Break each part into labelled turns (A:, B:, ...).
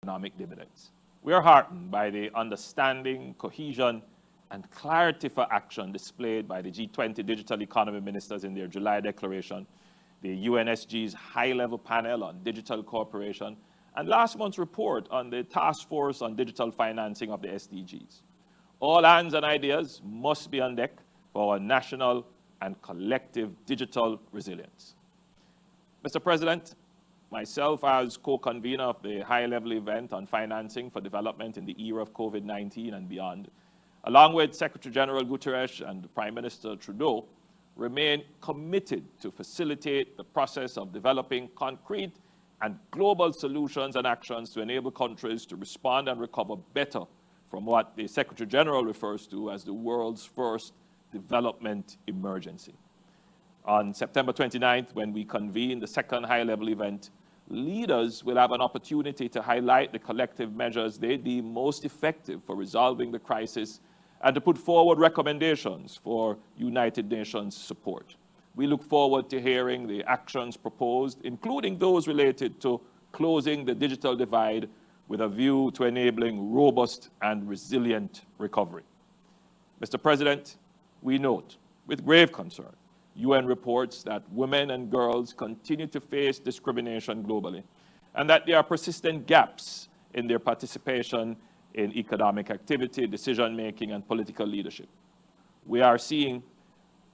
A: economic dividends. We are heartened by the understanding, cohesion, and clarity for action displayed by the G20 digital economy ministers in their July declaration, the UNSG's high-level panel on digital cooperation, and last month's report on the task force on digital financing of the SDGs. All hands and ideas must be on deck for our national and collective digital resilience. Mr. President, myself as co-convener of the high-level event on financing for development in the era of COVID-19 and beyond, along with Secretary General Guterres and Prime Minister Trudeau, remain committed to facilitate the process of developing concrete and global solutions and actions to enable countries to respond and recover better from what the Secretary General refers to as the world's first development emergency. On September 29th, when we convene the second high-level event, leaders will have an opportunity to highlight the collective measures they deem most effective for resolving the crisis and to put forward recommendations for United Nations support. We look forward to hearing the actions proposed, including those related to closing the digital divide with a view to enabling robust and resilient recovery. Mr. President, we note with grave concern UN reports that women and girls continue to face discrimination globally and that there are persistent gaps in their participation in economic activity, decision-making, and political leadership. We are seeing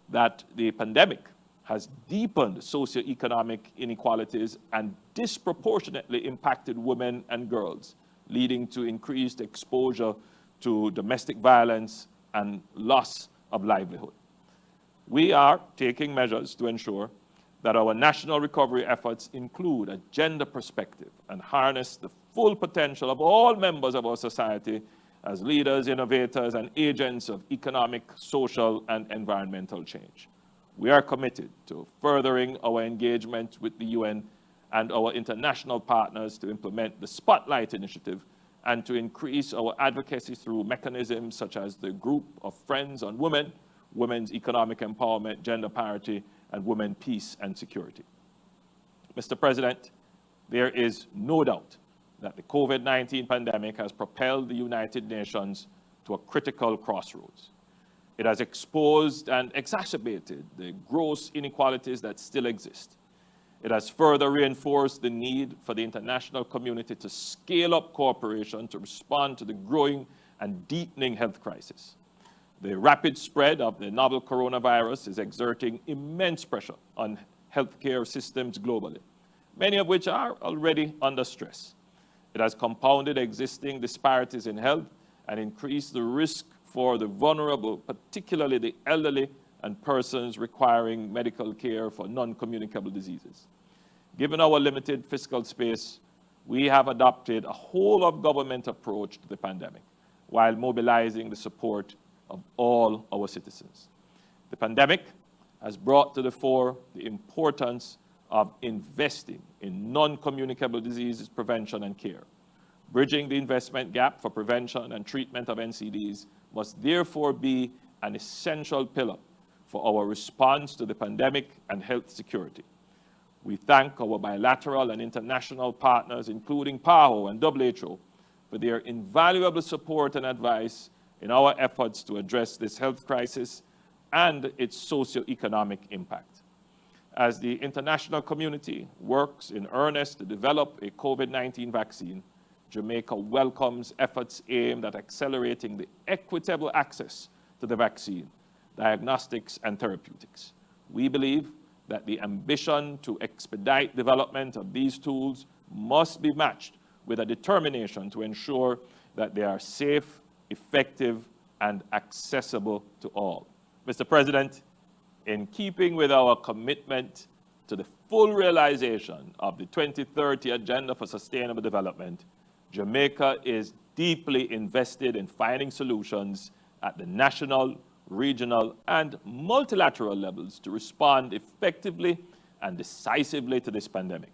A: that the pandemic has deepened socioeconomic inequalities and disproportionately impacted women and girls, leading to increased exposure to domestic violence and loss of livelihood. We are taking measures to ensure that our national recovery efforts include a gender perspective and harness the full potential of all members of our society as leaders, innovators, and agents of economic, social, and environmental change. We are committed to furthering our engagement with the UN and our international partners to implement the Spotlight Initiative and to increase our advocacy through mechanisms such as the Group of Friends on Women, Women's Economic Empowerment, Gender Parity, and Women, Peace and Security. Mr. President, there is no doubt that the COVID-19 pandemic has propelled the United Nations to a critical crossroads. It has exposed and exacerbated the gross inequalities that still exist. It has further reinforced the need for the international community to scale up cooperation to respond to the growing and deepening health crisis. The rapid spread of the novel coronavirus is exerting immense pressure on healthcare systems globally, many of which are already under stress. It has compounded existing disparities in health and increased the risk for the vulnerable, particularly the elderly and persons requiring medical care for non-communicable diseases. Given our limited fiscal space, we have adopted a whole-of-government approach to the pandemic while mobilizing the support of all our citizens. The pandemic has brought to the fore the importance of investing in non-communicable diseases prevention and care. Bridging the investment gap for prevention and treatment of NCDs must therefore be an essential pillar for our response to the pandemic and health security. We thank our bilateral and international partners, including PAHO and WHO, for their invaluable support and advice in our efforts to address this health crisis and its socio-economic impact. As the international community works in earnest to develop a COVID-19 vaccine, Jamaica welcomes efforts aimed at accelerating the equitable access to the vaccine, diagnostics, and therapeutics. We believe that the ambition to expedite development of these tools must be matched with a determination to ensure that they are safe, effective, and accessible to all. Mr. President, in keeping with our commitment to the full realization of the 2030 Agenda for Sustainable Development, Jamaica is deeply invested in finding solutions at the national, regional, and multilateral levels to respond effectively and decisively to this pandemic.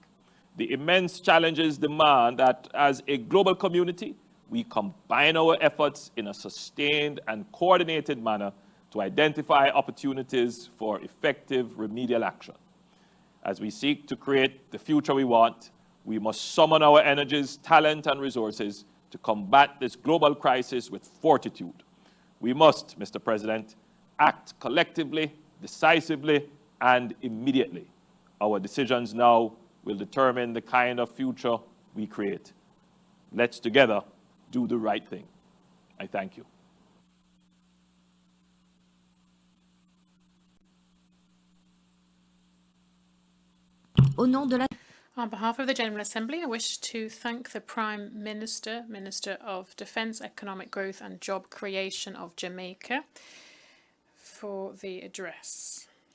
A: The immense challenges demand that as a global community, we combine our efforts in a sustained and coordinated manner to identify opportunities for effective remedial action. As we seek to create the future we want, We must summon our energies, talent, and resources to combat this global crisis with fortitude. We must, Mr. President, act collectively, decisively, and immediately. Our decisions now will determine the kind of future we create. Let's together do the right thing. I thank you.
B: On behalf of the General Assembly, I wish to thank the Prime Minister, Minister of Defence, Economic Growth and Job Creation of Jamaica for the address.